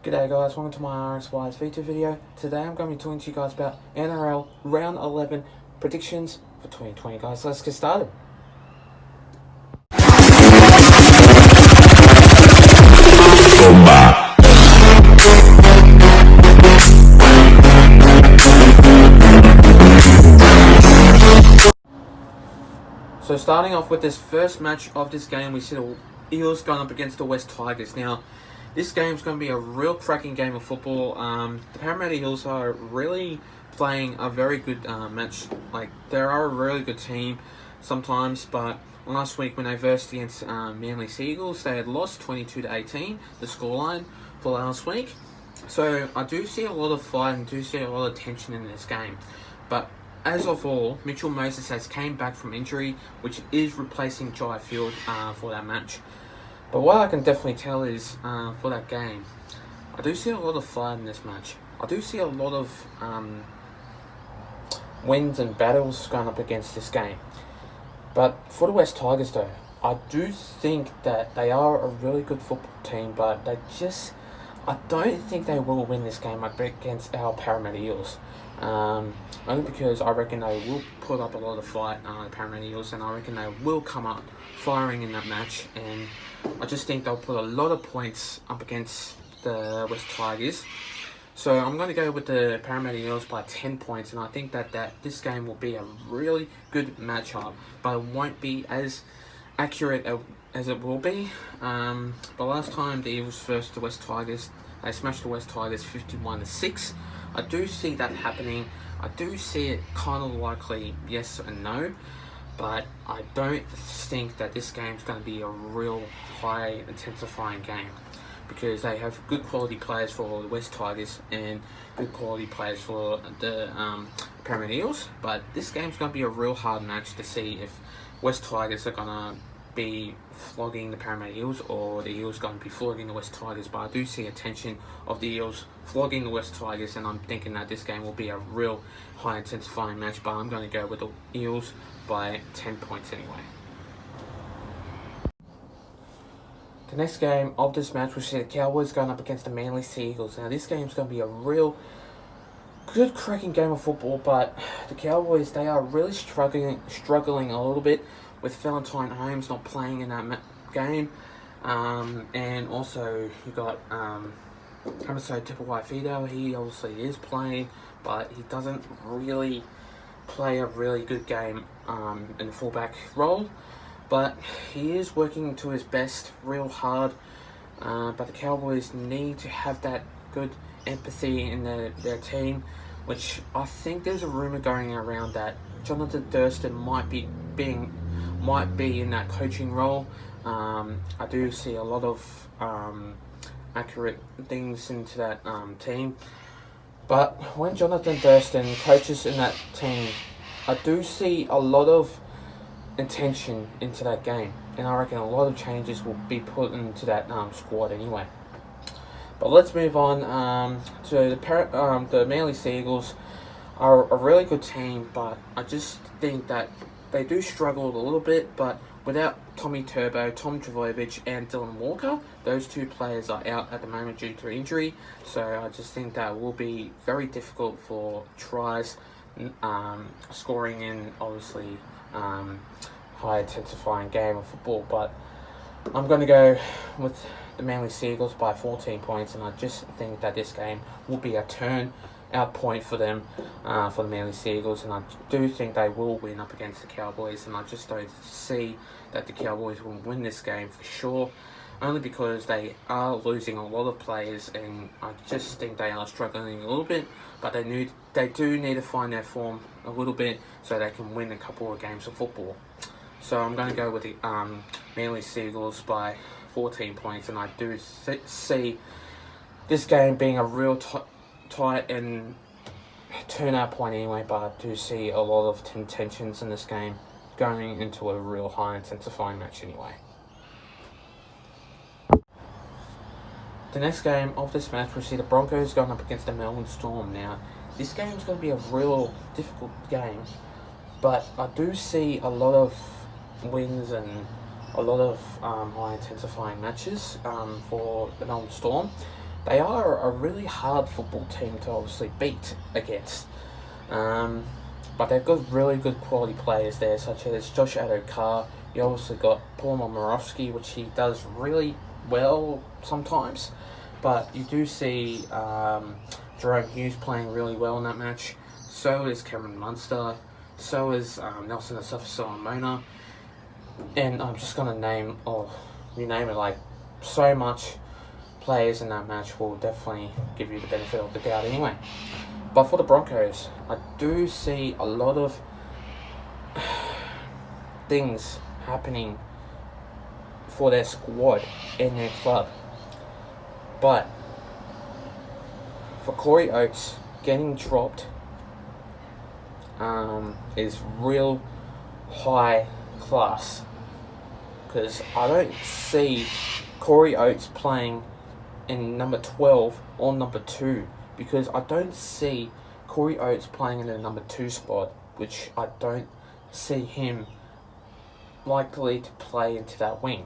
G'day guys, welcome to my RXY's V2 video. Today I'm going to be talking to you guys about NRL Round 11 predictions for 2020 guys. Let's get started. So starting off with this first match of this game, we see the Eels going up against the West Tigers. Now, this game's going to be a real cracking game of football. The Parramatta Eels are really playing a very good match. Like, they are a really good team sometimes, but last week when they versed against Manly Seagulls, they had lost 22-18, the scoreline for last week. So I do see a lot of fight and do see a lot of tension in this game. But as of all, Mitchell Moses has came back from injury, which is replacing Jai Field for that match. But what I can definitely tell is, for that game, I do see a lot of fight in this match. I do see a lot of wins and battles going up against this game. But for the West Tigers though, I do think that they are a really good football team, but I don't think they will win this game against our Parramatta Eels. Only because I reckon they will put up a lot of fight, the Parramatta Eels, and I reckon they will come up firing in that match, and I just think they'll put a lot of points up against the West Tigers. So I'm going to go with the Parramatta Eels by 10 points, and I think that this game will be a really good matchup, but it won't be as accurate as it will be. But last time the Eels versed the West Tigers, they smashed the West Tigers 51-6. I do see that happening. I do see it kind of likely, yes and no, but I don't think that this game's going to be a real high intensifying game, because they have good quality players for the West Tigers and good quality players for the Parramatta Eels. But this game's going to be a real hard match to see if West Tigers are going to be flogging the Parramatta Eels or the Eels going to be flogging the West Tigers. But I do see a tension of the Eels flogging the West Tigers, and I'm thinking that this game will be a real high intensifying match, but I'm going to go with the Eels by 10 points anyway. The next game of this match, we see the Cowboys going up against the Manly Seagulls. Now this game is going to be a real good cracking game of football, but the Cowboys, they are really struggling a little bit with Valentine Holmes not playing in that game, and also you got Hamiso Tipawai-Fido. He obviously is playing, but he doesn't really play a really good game in the fullback role. But he is working to his best, real hard. But the Cowboys need to have that good empathy in their team, which I think there's a rumour going around that Jonathan Thurston might be in that coaching role. I do see a lot of accurate things into that team. But when Jonathan Thurston coaches in that team, I do see a lot of intention into that game, and I reckon a lot of changes will be put into that squad anyway. But let's move on to the Manly Seagulls. Are a really good team, but I just think that they do struggle a little bit. But without Tommy Turbo, Tom Trbojevic and Dylan Walker, those two players are out at the moment due to injury, so I just think that will be very difficult for tries, scoring in obviously high intensifying game of football. But I'm going to go with the Manly Seagulls by 14 points, and I just think that this game will be a turn-out point for them, for the Manly Seagulls, and I do think they will win up against the Cowboys, and I just don't see that the Cowboys will win this game for sure, only because they are losing a lot of players, and I just think they are struggling a little bit, but they do need to find their form a little bit so they can win a couple of games of football. So I'm going to go with the Manly Seagulls by 14 points, and I do see this game being a real tight and turnout point anyway, but I do see a lot of tensions in this game going into a real high intensifying match anyway. The next game of this match, we see the Broncos going up against the Melbourne Storm. Now, this game is going to be a real difficult game, but I do see a lot of wins and a lot of high intensifying matches for the Melbourne Storm. they are a really hard football team to obviously beat against. But they've got really good quality players there, such as Josh Adokar. You also got Paul Momirovski, which he does really well sometimes. But you do see Jerome Hughes playing really well in that match. So is Cameron Munster. So is Nelson Asafo-Solomona. And I'm just going to name, you name it, like so much players in that match will definitely give you the benefit of the doubt anyway. But for the Broncos, I do see a lot of things happening for their squad in their club. But for Corey Oates, getting dropped is real high class. Because I don't see Corey Oates playing in number 12 or number 2. Because I don't see Corey Oates playing in the number 2 spot, which I don't see him likely to play into that wing.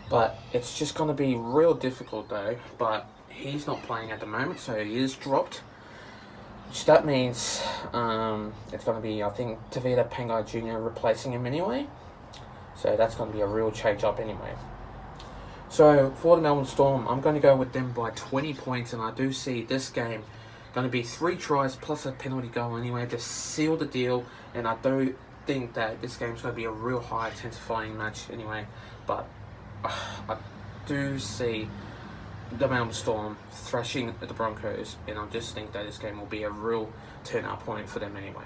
But it's just going to be real difficult though. But he's not playing at the moment, so he is dropped. Which that means it's going to be, I think, Tavita Pangai Jr. replacing him anyway. So that's going to be a real change up anyway. So for the Melbourne Storm, I'm going to go with them by 20 points, and I do see this game going to be 3 tries plus a penalty goal anyway to seal the deal. And I do think that this game is going to be a real high intensifying match anyway. But I do see the Melbourne Storm thrashing the Broncos, and I just think that this game will be a real turnout point for them anyway.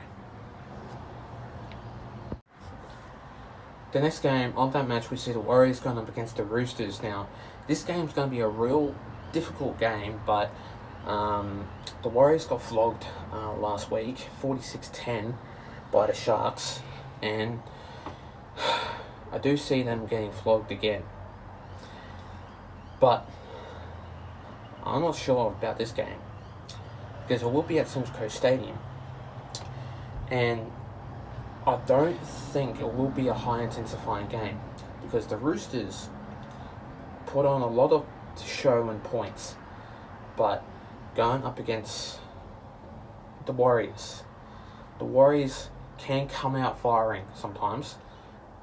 The next game of that match, we see the Warriors going up against the Roosters. Now, this game's going to be a real difficult game, but the Warriors got flogged last week, 46-10 by the Sharks, and I do see them getting flogged again. But I'm not sure about this game, because it will be at Sims Coast Stadium, and I don't think it will be a high intensifying game, because the Roosters put on a lot of show and points, but going up against the Warriors can come out firing sometimes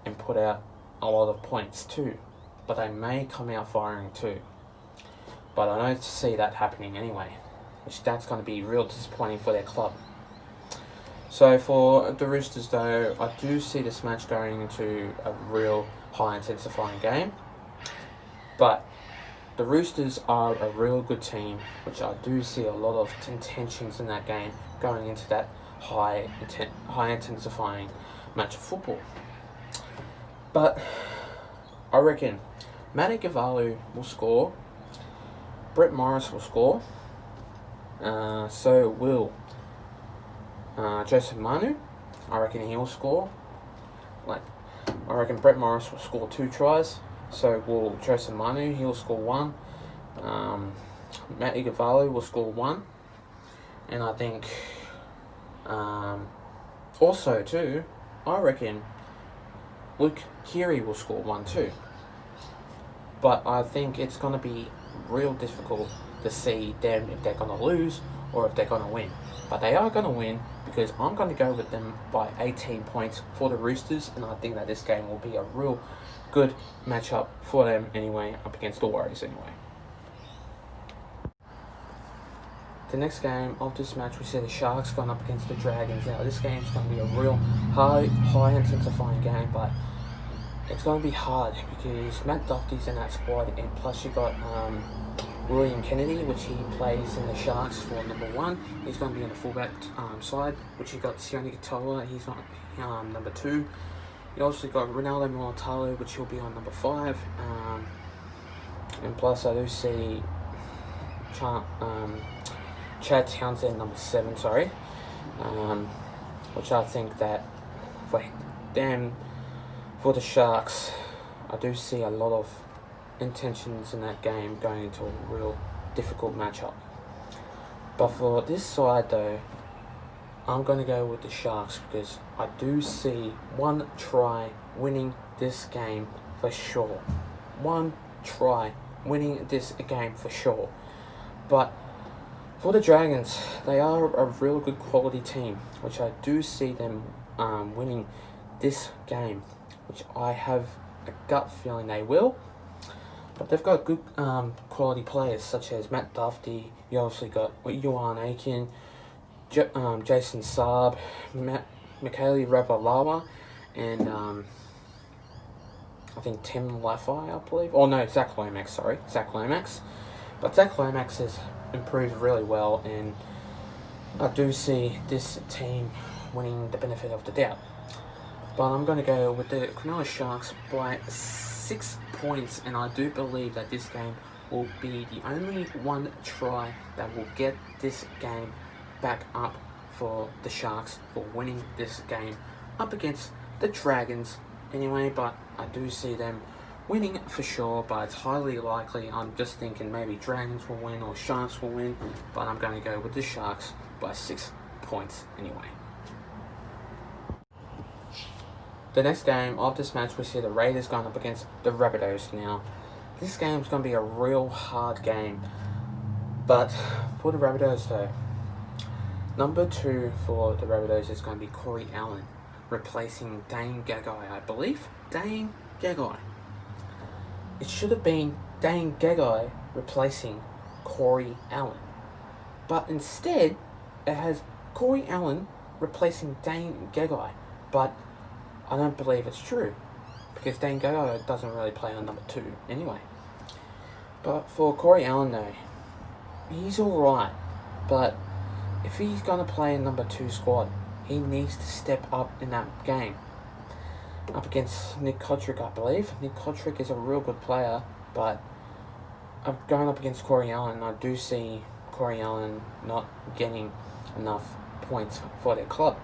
and put out a lot of points too, but they may come out firing too. But I don't see that happening anyway, which that's going to be real disappointing for their club. So for the Roosters though, I do see this match going into a real high intensifying game. But the Roosters are a real good team, which I do see a lot of tensions in that game going into that high intensifying match of football. But I reckon Matty Gavalu will score, Brett Morris will score, so will Joseph Manu. I reckon he'll score. I reckon Brett Morris will score 2 tries. So will Joseph Manu. He'll score 1. Matty Gavalu will score 1. And I think also too, I reckon Luke Keary will score 1 too. But I think it's going to be real difficult to see them if they're going to lose or if they're going to win. But they are going to win, because I'm going to go with them by 18 points for the Roosters, and I think that this game will be a real good matchup for them anyway, up against the Warriors anyway. The next game of this match, we see the Sharks going up against the Dragons. Now, this game is going to be a real high intensifying game, but it's going to be hard because Matt Duffy's in that squad, and plus you got William Kennedy, which he plays in the Sharks for number 1. He's going to be in the fullback side, which you got Sione Katoa, he's on number 2. You also got Ronaldo Mulitalo, which he'll be on number 5. And plus I do see Chad Townsend, number 7, which I think that for them, for the Sharks, I do see a lot of intentions in that game going into a real difficult matchup. But for this side though, I'm going to go with the Sharks, because I do see 1 try winning this game for sure. 1 try winning this game for sure. But for the Dragons, they are a real good quality team, which I do see them winning this game, which I have a gut feeling they will. But they've got good quality players such as Matt Duffy. You obviously got Yuan Aiken, Jason Saab, Michaeli Ravalawa, and I think Tim Laffey, I believe. Oh no, Zach Lomax, sorry. Zach Lomax. But Zach Lomax has improved really well, and I do see this team winning the benefit of the doubt. But I'm going to go with the Cronulla Sharks by 6 points, and I do believe that this game will be the only one try that will get this game back up for the Sharks for winning this game up against the Dragons anyway. But I do see them winning for sure, but it's highly likely. I'm just thinking maybe Dragons will win or Sharks will win, but I'm going to go with the Sharks by 6 points anyway. The next game of this match, we see the Raiders going up against the Rabbitons. Now, this game's going to be a real hard game, but for the Rabbitons though, number 2 for the Rabbitons is going to be Corey Allen, replacing Dane Gagai, I believe. Dane Gagai. It should have been Dane Gagai replacing Corey Allen, but instead it has Corey Allen replacing Dane Gagai. But I don't believe it's true, because Dane Gagai doesn't really play on number 2 anyway. But for Corey Allen though, he's alright, but if he's going to play in number 2 squad, he needs to step up in that game. Up against Nick Kotrick, I believe. Nick Kotrick is a real good player, but I'm going up against Corey Allen, and I do see Corey Allen not getting enough points for their club.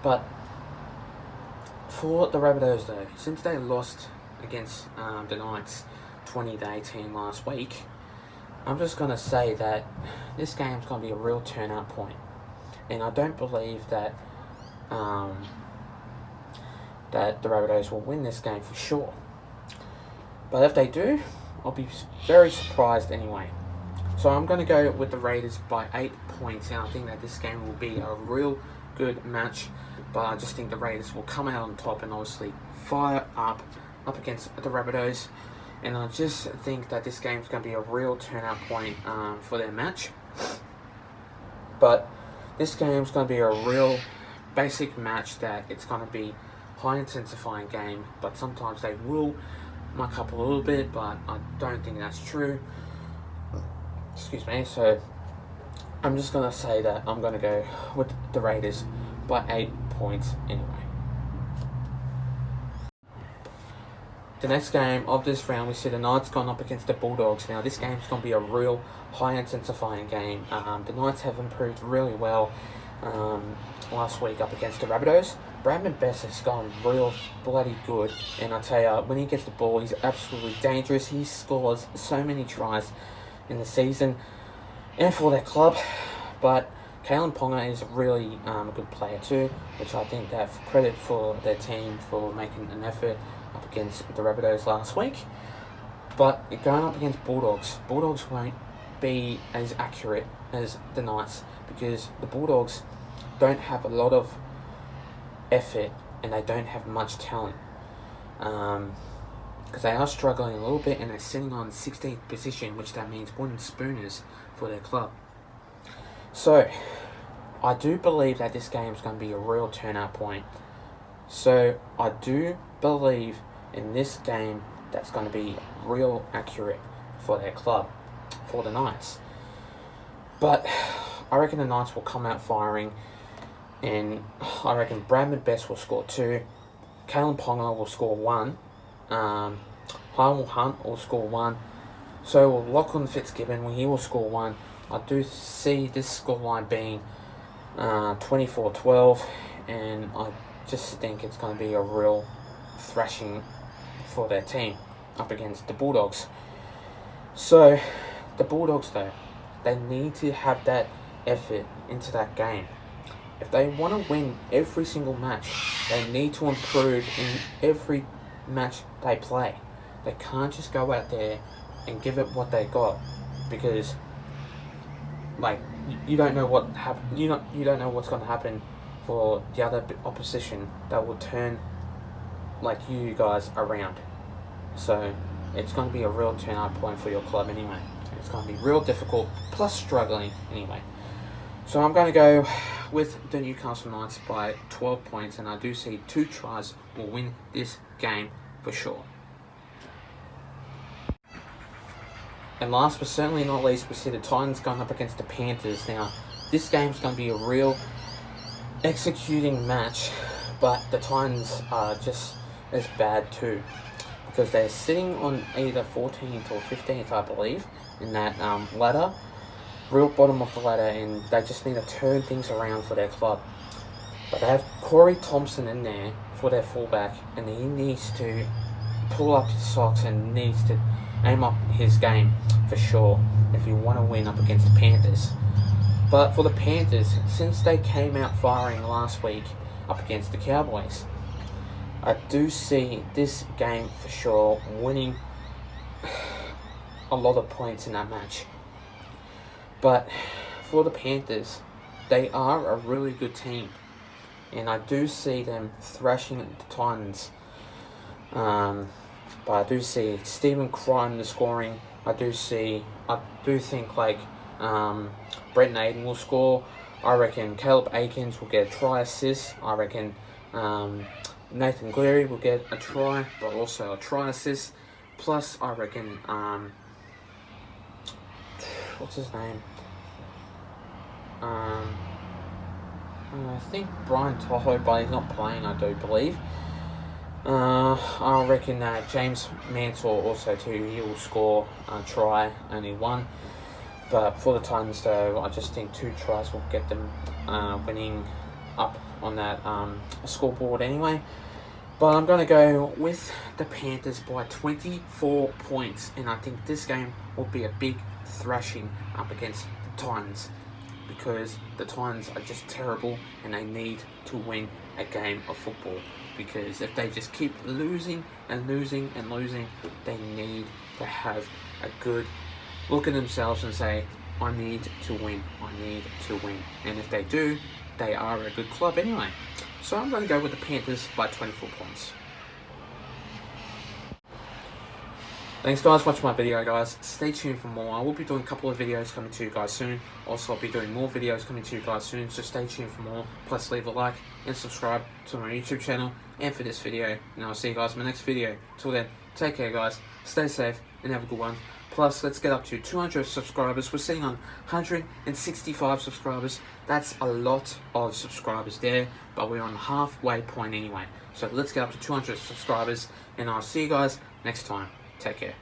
But for the Rabbitohs though, since they lost against the Knights 20-18 last week, I'm just going to say that this game's going to be a real turnout point. And I don't believe that that the Rabbitohs will win this game for sure. But if they do, I'll be very surprised anyway. So I'm going to go with the Raiders by 8 points, and I think that this game will be a real good match. But I just think the Raiders will come out on top and obviously fire up against the Rabbitohs. And I just think that this game's going to be a real turnout point for their match. But this game's going to be a real basic match that it's going to be high intensifying game, but sometimes they will muck up a little bit, but I don't think that's true. Excuse me. So I'm just going to say that I'm going to go with the Raiders by 8 points anyway. The next game of this round, we see the Knights going up against the Bulldogs. Now, this game's going to be a real high intensifying game. The Knights have improved really well last week up against the Rabbitohs. Bradman Best has gone real bloody good, and I tell you, when he gets the ball, he's absolutely dangerous. He scores so many tries in the season and for their club. But Kalen Ponga is really a good player too, which I think they have credit for their team for making an effort up against the Rabbitohs last week. But going up against Bulldogs won't be as accurate as the Knights, because the Bulldogs don't have a lot of effort and they don't have much talent, because they are struggling a little bit and they're sitting on 16th position, which that means wooden spooners for their club. So I do believe that this game is going to be a real turnout point. So I do believe in this game that's going to be real accurate for their club, for the Knights. But I reckon the Knights will come out firing, and I reckon Bradman Best will score 2, Kalen Ponga will score 1, Hymel Hunt will score 1, so will Lachlan Fitzgibbon, he will score 1. I do see this scoreline being 24-12, and I just think it's going to be a real thrashing for their team up against the Bulldogs. So the Bulldogs though, they need to have that effort into that game. If they want to win every single match, they need to improve in every match they play. They can't just go out there and give it what they got, because like you don't know what you don't know what's going to happen for the other opposition that will turn like you guys around. So it's going to be a real turnout point for your club anyway. It's going to be real difficult, plus struggling anyway. So I'm going to go with the Newcastle Knights by 12 points, and I do see 2 tries will win this game for sure. And last but certainly not least, we see the Titans going up against the Panthers. Now, this game's going to be a real executing match, but the Titans are just as bad too, because they're sitting on either 14th or 15th, I believe, in that ladder, real bottom of the ladder, and they just need to turn things around for their club. But they have Corey Thompson in there for their fullback, and he needs to pull up his socks and needs to aim up his game for sure if you want to win up against the Panthers. But for the Panthers, since they came out firing last week up against the Cowboys, I do see this game for sure winning a lot of points in that match. But for the Panthers, they are a really good team, and I do see them thrashing the Titans. But I do see Stephen Crichton the scoring. I do think like Brenton Aiden will score. I reckon Caleb Aikens will get a try assist. I reckon Nathan Cleary will get a try, but also a try assist. Plus, I reckon what's his name? I think Brian Toho, but he's not playing, I do believe. I reckon James Mansell also too, he will score a try, only one. But for the Titans though, I just think 2 tries will get them winning up on that scoreboard anyway. But I'm going to go with the Panthers by 24 points, and I think this game will be a big thrashing up against the Titans, because the Titans are just terrible and they need to win a game of football. Because if they just keep losing and losing and losing, they need to have a good look at themselves and say, I need to win, I need to win. And if they do, they are a good club anyway. So I'm going to go with the Panthers by 24 points. Thanks guys for watching my video, guys. Stay tuned for more. I will be doing a couple of videos coming to you guys soon. Also, I'll be doing more videos coming to you guys soon, so stay tuned for more. Plus, leave a like and subscribe to my YouTube channel and for this video. And I'll see you guys in my next video. Till then, take care guys. Stay safe and have a good one. Plus, let's get up to 200 subscribers. We're sitting on 165 subscribers. That's a lot of subscribers there, but we're on the halfway point anyway. So let's get up to 200 subscribers, and I'll see you guys next time. Take care.